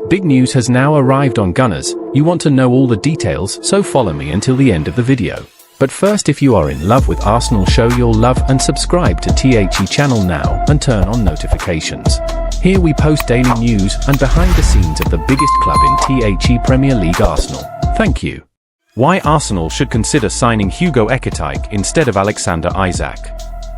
Big news has now arrived on Gunners. You want to know all the details, so follow me until the end of the video. But first, if you are in love with Arsenal, show your love and subscribe to THE channel now and turn on notifications. Here we post daily news and behind the scenes of the biggest club in THE Premier League, Arsenal. Thank you. Why Arsenal should consider signing Hugo Ekitike instead of Alexander Isak.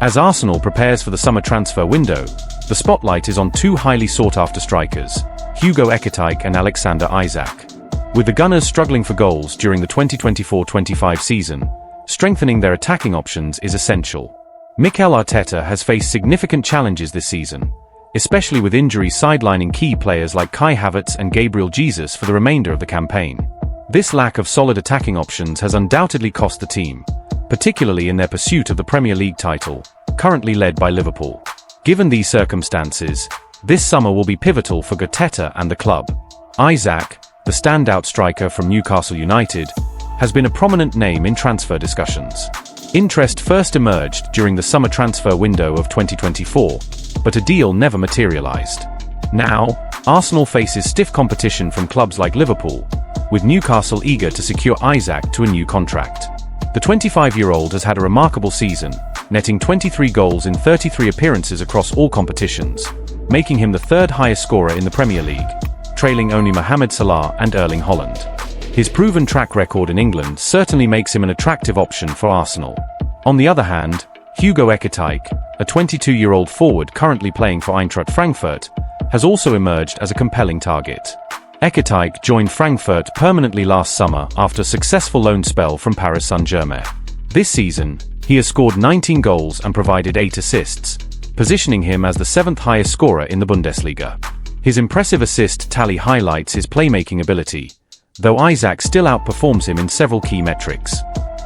As Arsenal prepares for the summer transfer window, the spotlight is on two highly sought-after strikers, Hugo Ekitike and Alexander Isak. With the Gunners struggling for goals during the 2024-25 season, strengthening their attacking options is essential. Mikel Arteta has faced significant challenges this season, especially with injuries sidelining key players like Kai Havertz and Gabriel Jesus for the remainder of the campaign. This lack of solid attacking options has undoubtedly cost the team, particularly in their pursuit of the Premier League title, currently led by Liverpool. Given these circumstances, this summer will be pivotal for Arteta and the club. Isak, the standout striker from Newcastle United, has been a prominent name in transfer discussions. Interest first emerged during the summer transfer window of 2024, but a deal never materialized. Now, Arsenal faces stiff competition from clubs like Liverpool, with Newcastle eager to secure Isak to a new contract. The 25-year-old has had a remarkable season, netting 23 goals in 33 appearances across all competitions, making him the third highest scorer in the Premier League, trailing only Mohamed Salah and Erling Haaland. His proven track record in England certainly makes him an attractive option for Arsenal. On the other hand, Hugo Ekitike, a 22-year-old forward currently playing for Eintracht Frankfurt, has also emerged as a compelling target. Ekitike joined Frankfurt permanently last summer after a successful loan spell from Paris Saint-Germain. This season, he has scored 19 goals and provided 8 assists, positioning him as the 7th highest scorer in the Bundesliga. His impressive assist tally highlights his playmaking ability, though Isak still outperforms him in several key metrics.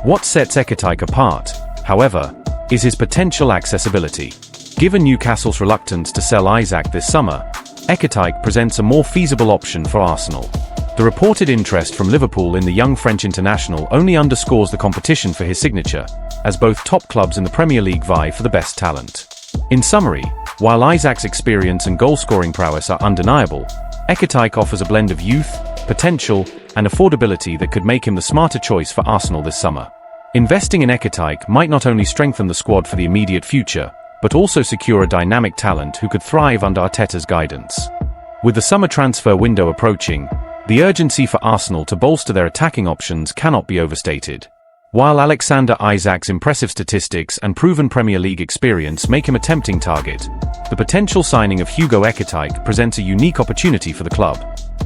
What sets Ekitike apart, however, is his potential accessibility. Given Newcastle's reluctance to sell Isak this summer, Ekitike presents a more feasible option for Arsenal. The reported interest from Liverpool in the young French international only underscores the competition for his signature, as both top clubs in the Premier League vie for the best talent. In summary, while Isak's experience and goal-scoring prowess are undeniable, Ekitike offers a blend of youth, potential, and affordability that could make him the smarter choice for Arsenal this summer. Investing in Ekitike might not only strengthen the squad for the immediate future, but also secure a dynamic talent who could thrive under Arteta's guidance. With the summer transfer window approaching, the urgency for Arsenal to bolster their attacking options cannot be overstated. While Alexander Isak's impressive statistics and proven Premier League experience make him a tempting target, the potential signing of Hugo Ekitike presents a unique opportunity for the club.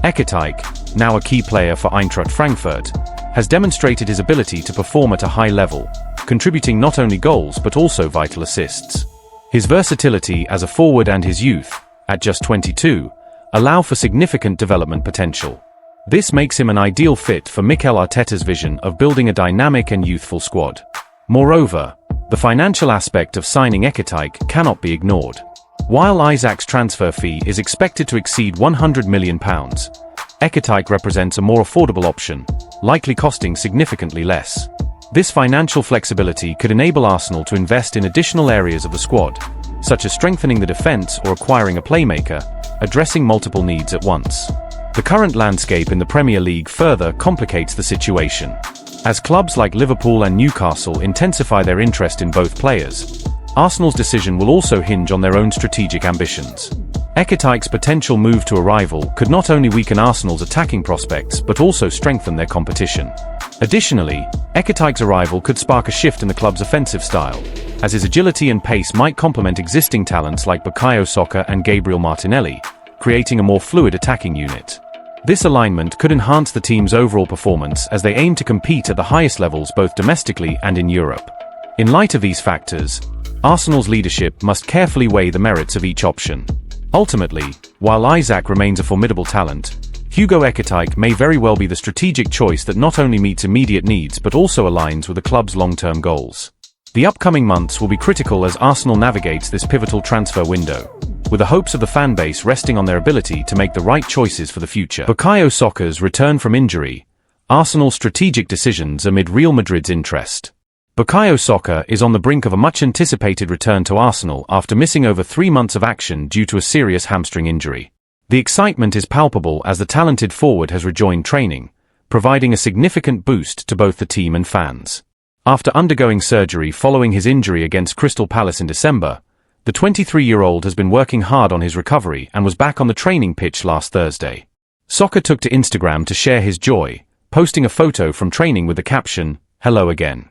Ekitike, now a key player for Eintracht Frankfurt, has demonstrated his ability to perform at a high level, contributing not only goals but also vital assists. His versatility as a forward and his youth, at just 22, allow for significant development potential. This makes him an ideal fit for Mikel Arteta's vision of building a dynamic and youthful squad. Moreover, the financial aspect of signing Ekitike cannot be ignored. While Isak's transfer fee is expected to exceed £100 million, Ekitike represents a more affordable option, likely costing significantly less. This financial flexibility could enable Arsenal to invest in additional areas of the squad, such as strengthening the defense or acquiring a playmaker, addressing multiple needs at once. The current landscape in the Premier League further complicates the situation. As clubs like Liverpool and Newcastle intensify their interest in both players, Arsenal's decision will also hinge on their own strategic ambitions. Ekitike's potential move to a rival could not only weaken Arsenal's attacking prospects but also strengthen their competition. Additionally, Ekitike's arrival could spark a shift in the club's offensive style, as his agility and pace might complement existing talents like Bukayo Saka and Gabriel Martinelli, creating a more fluid attacking unit. This alignment could enhance the team's overall performance as they aim to compete at the highest levels both domestically and in Europe. In light of these factors, Arsenal's leadership must carefully weigh the merits of each option. Ultimately, while Isak remains a formidable talent, Hugo Ekitike may very well be the strategic choice that not only meets immediate needs but also aligns with the club's long-term goals. The upcoming months will be critical as Arsenal navigates this pivotal transfer window, with the hopes of the fanbase resting on their ability to make the right choices for the future. Bukayo Saka's return from injury, Arsenal's strategic decisions amid Real Madrid's interest. Bukayo Saka is on the brink of a much-anticipated return to Arsenal after missing over 3 months of action due to a serious hamstring injury. The excitement is palpable as the talented forward has rejoined training, providing a significant boost to both the team and fans. After undergoing surgery following his injury against Crystal Palace in December, the 23-year-old has been working hard on his recovery and was back on the training pitch last Thursday. Saka took to Instagram to share his joy, posting a photo from training with the caption, "Hello again."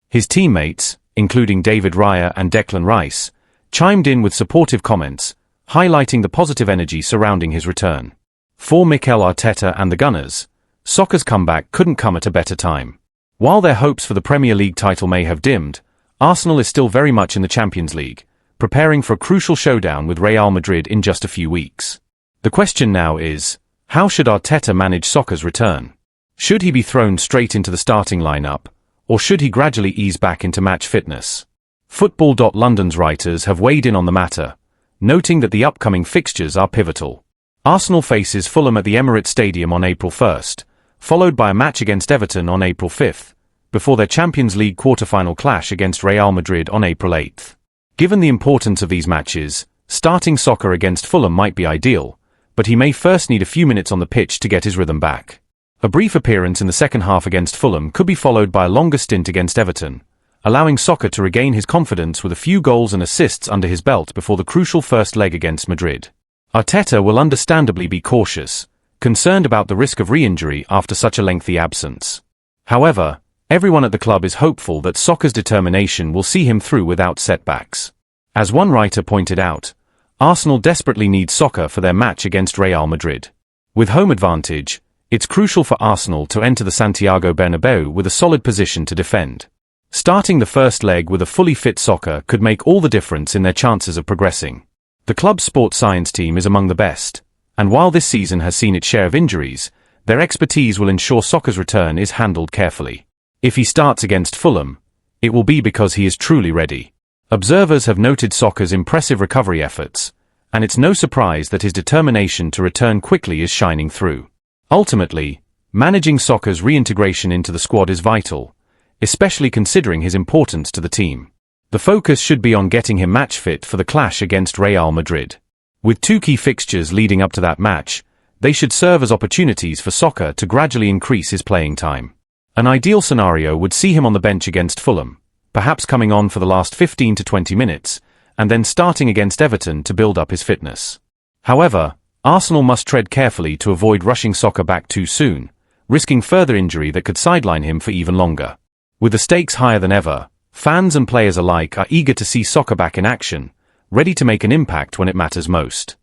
His teammates, including David Raya and Declan Rice, chimed in with supportive comments, highlighting the positive energy surrounding his return. For Mikel Arteta and the Gunners, Saka's comeback couldn't come at a better time. While their hopes for the Premier League title may have dimmed, Arsenal is still very much in the Champions League, preparing for a crucial showdown with Real Madrid in just a few weeks. The question now is, how should Arteta manage Saka's return? Should he be thrown straight into the starting lineup, or should he gradually ease back into match fitness? Football.London's writers have weighed in on the matter, noting that the upcoming fixtures are pivotal. Arsenal faces Fulham at the Emirates Stadium on April 1st, followed by a match against Everton on April 5th, before their Champions League quarter-final clash against Real Madrid on April 8th. Given the importance of these matches, starting Saka against Fulham might be ideal, but he may first need a few minutes on the pitch to get his rhythm back. A brief appearance in the second half against Fulham could be followed by a longer stint against Everton, allowing Saka to regain his confidence with a few goals and assists under his belt before the crucial first leg against Madrid. Arteta will understandably be cautious, concerned about the risk of re-injury after such a lengthy absence. However, everyone at the club is hopeful that Saka's determination will see him through without setbacks. As one writer pointed out, Arsenal desperately need Saka for their match against Real Madrid. With home advantage, it's crucial for Arsenal to enter the Santiago Bernabeu with a solid position to defend. Starting the first leg with a fully fit Saka could make all the difference in their chances of progressing. The club's sports science team is among the best, and while this season has seen its share of injuries, their expertise will ensure Saka's return is handled carefully. If he starts against Fulham, it will be because he is truly ready. Observers have noted Saka's impressive recovery efforts, and it's no surprise that his determination to return quickly is shining through. Ultimately, managing Saka's reintegration into the squad is vital, especially considering his importance to the team. The focus should be on getting him match fit for the clash against Real Madrid. With two key fixtures leading up to that match, they should serve as opportunities for Saka to gradually increase his playing time. An ideal scenario would see him on the bench against Fulham, perhaps coming on for the last 15 to 20 minutes, and then starting against Everton to build up his fitness. However, Arsenal must tread carefully to avoid rushing Saka back too soon, risking further injury that could sideline him for even longer. With the stakes higher than ever, fans and players alike are eager to see Saka back in action, ready to make an impact when it matters most.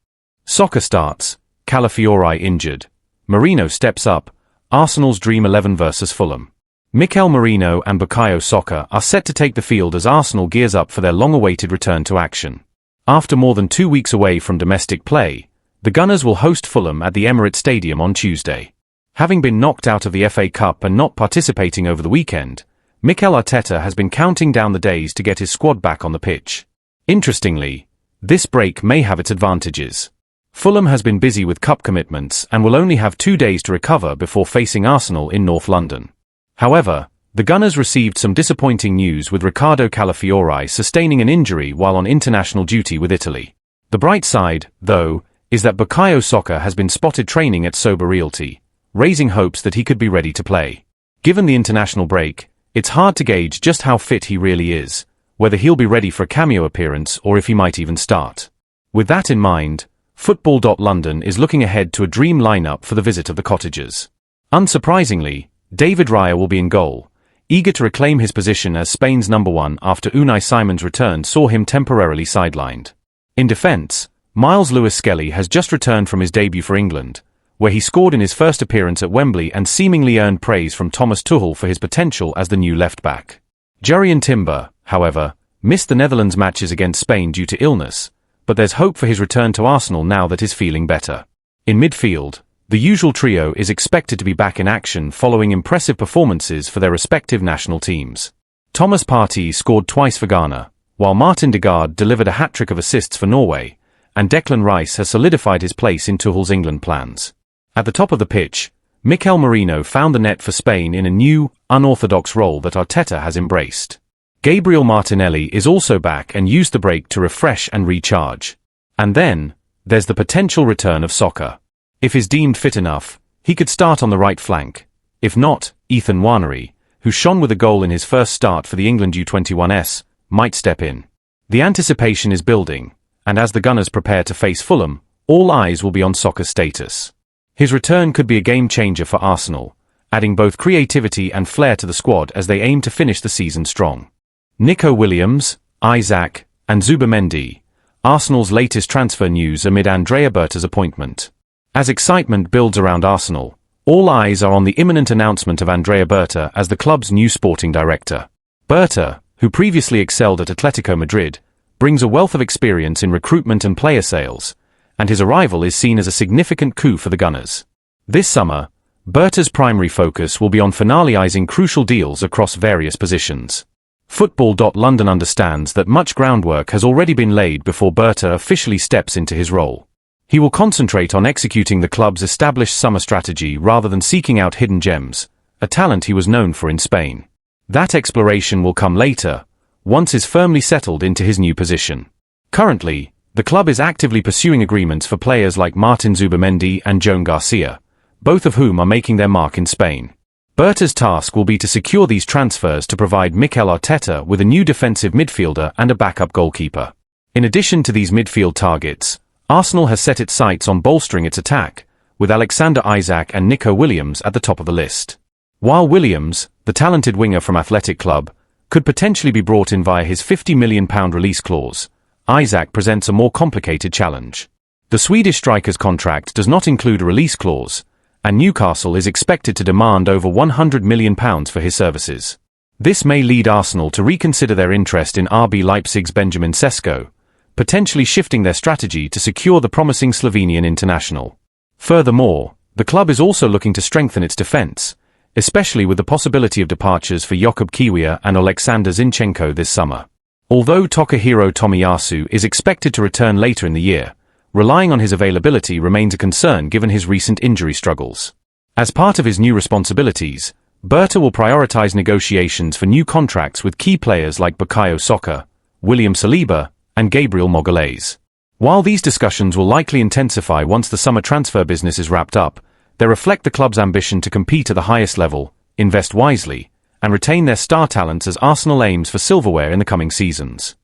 Saka starts, Calafiori injured. Merino steps up, Arsenal's Dream 11 versus Fulham. Mikel Merino and Bukayo Saka are set to take the field as Arsenal gears up for their long-awaited return to action. After more than 2 weeks away from domestic play, the Gunners will host Fulham at the Emirates Stadium on Tuesday. Having been knocked out of the FA Cup and not participating over the weekend, Mikel Arteta has been counting down the days to get his squad back on the pitch. Interestingly, this break may have its advantages. Fulham has been busy with cup commitments and will only have 2 days to recover before facing Arsenal in North London. However, the Gunners received some disappointing news with Riccardo Calafiori sustaining an injury while on international duty with Italy. The bright side, though, is that Bukayo Saka has been spotted training at Sober Realty, raising hopes that he could be ready to play. Given the international break, it's hard to gauge just how fit he really is, whether he'll be ready for a cameo appearance or if he might even start. With that in mind, Football.London is looking ahead to a dream lineup for the visit of the Cottagers. Unsurprisingly, David Raya will be in goal, eager to reclaim his position as Spain's number one after Unai Simon's return saw him temporarily sidelined. In defence, Miles Lewis-Skelly has just returned from his debut for England, where he scored in his first appearance at Wembley and seemingly earned praise from Thomas Tuchel for his potential as the new left-back. Jurrien Timber, however, missed the Netherlands matches against Spain due to illness, but there's hope for his return to Arsenal now that he's feeling better. In midfield, the usual trio is expected to be back in action following impressive performances for their respective national teams. Thomas Partey scored twice for Ghana, while Martin Degaard delivered a hat-trick of assists for Norway, and Declan Rice has solidified his place in Tuchel's England plans. At the top of the pitch, Mikel Merino found the net for Spain in a new, unorthodox role that Arteta has embraced. Gabriel Martinelli is also back and used the break to refresh and recharge. And then, There's the potential return of Saka. If he's deemed fit enough, he could start on the right flank. If not, Ethan Nwaneri, who shone with a goal in his first start for the England U21s, might step in. The anticipation is building, and as the Gunners prepare to face Fulham, all eyes will be on Saka's status. His return could be a game-changer for Arsenal, adding both creativity and flair to the squad as they aim to finish the season strong. Nico Williams, Isaac, and Zubimendi, Arsenal's latest transfer news amid Andrea Berta's appointment. As excitement builds around Arsenal, all eyes are on the imminent announcement of Andrea Berta as the club's new sporting director. Berta, who previously excelled at Atletico Madrid, brings a wealth of experience in recruitment and player sales, and his arrival is seen as a significant coup for the Gunners. This summer, Berta's primary focus will be on finalising crucial deals across various positions. Football.London understands that much groundwork has already been laid before Berta officially steps into his role. He will concentrate on executing the club's established summer strategy rather than seeking out hidden gems, a talent he was known for in Spain. That exploration will come later, once he's firmly settled into his new position. Currently, the club is actively pursuing agreements for players like Martin Zubimendi and Joan Garcia, both of whom are making their mark in Spain. Berta's task will be to secure these transfers to provide Mikel Arteta with a new defensive midfielder and a backup goalkeeper. In addition to these midfield targets, Arsenal has set its sights on bolstering its attack, with Alexander Isak and Nico Williams at the top of the list. While Williams, the talented winger from Athletic Club, could potentially be brought in via his £50 million release clause, Isak presents a more complicated challenge. The Swedish striker's contract does not include a release clause, and Newcastle is expected to demand over £100 million for his services. This may lead Arsenal to reconsider their interest in RB Leipzig's Benjamin Sesko, potentially shifting their strategy to secure the promising Slovenian international. Furthermore, the club is also looking to strengthen its defence, especially with the possibility of departures for Jakub Kiwior and Oleksandr Zinchenko this summer. Although Takahiro Tomiyasu is expected to return later in the year, relying on his availability remains a concern given his recent injury struggles. As part of his new responsibilities, Berta will prioritise negotiations for new contracts with key players like Bukayo Saka, William Saliba, and Gabriel Magalhaes. While these discussions will likely intensify once the summer transfer business is wrapped up, they reflect the club's ambition to compete at the highest level, invest wisely, and retain their star talents as Arsenal aims for silverware in the coming seasons.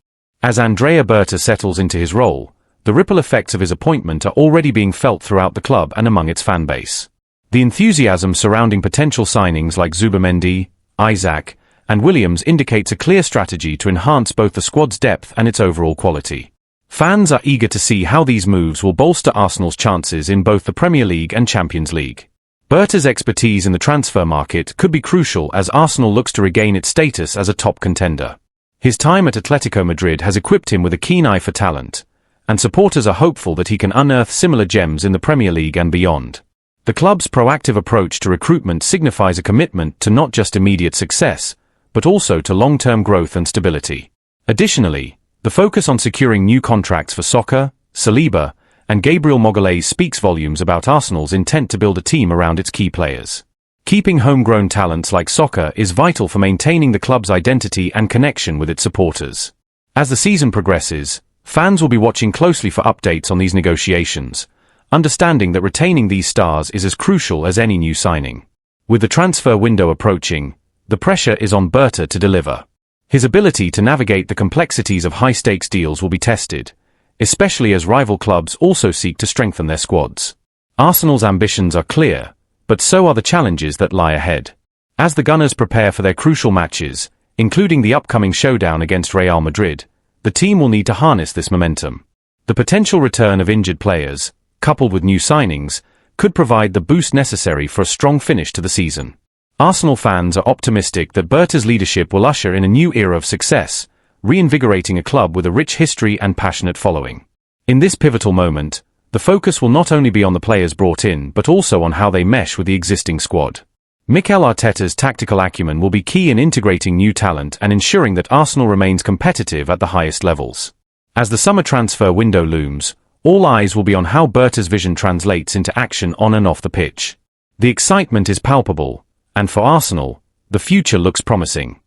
As Andrea Berta settles into his role, the ripple effects of his appointment are already being felt throughout the club and among its fan base. The enthusiasm surrounding potential signings like Zubimendi, Isaac, and Williams indicates a clear strategy to enhance both the squad's depth and its overall quality. Fans are eager to see how these moves will bolster Arsenal's chances in both the Premier League and Champions League. Berta's expertise in the transfer market could be crucial as Arsenal looks to regain its status as a top contender. His time at Atletico Madrid has equipped him with a keen eye for talent, and supporters are hopeful that he can unearth similar gems in the Premier League and beyond. The club's proactive approach to recruitment signifies a commitment to not just immediate success, but also to long-term growth and stability. Additionally, the focus on securing new contracts for Saka, Saliba, and Gabriel Magalhaes speaks volumes about Arsenal's intent to build a team around its key players. Keeping homegrown talents like Saka is vital for maintaining the club's identity and connection with its supporters. As the season progresses, fans will be watching closely for updates on these negotiations, understanding that retaining these stars is as crucial as any new signing. With the transfer window approaching, the pressure is on Berta to deliver. His ability to navigate the complexities of high-stakes deals will be tested, especially as rival clubs also seek to strengthen their squads. Arsenal's ambitions are clear, but so are the challenges that lie ahead. As the Gunners prepare for their crucial matches, including the upcoming showdown against Real Madrid, the team will need to harness this momentum. The potential return of injured players, coupled with new signings, could provide the boost necessary for a strong finish to the season. Arsenal fans are optimistic that Berta's leadership will usher in a new era of success, reinvigorating a club with a rich history and passionate following. In this pivotal moment, the focus will not only be on the players brought in but also on how they mesh with the existing squad. Mikel Arteta's tactical acumen will be key in integrating new talent and ensuring that Arsenal remains competitive at the highest levels. As the summer transfer window looms, all eyes will be on how Berta's vision translates into action on and off the pitch. The excitement is palpable, and for Arsenal, the future looks promising.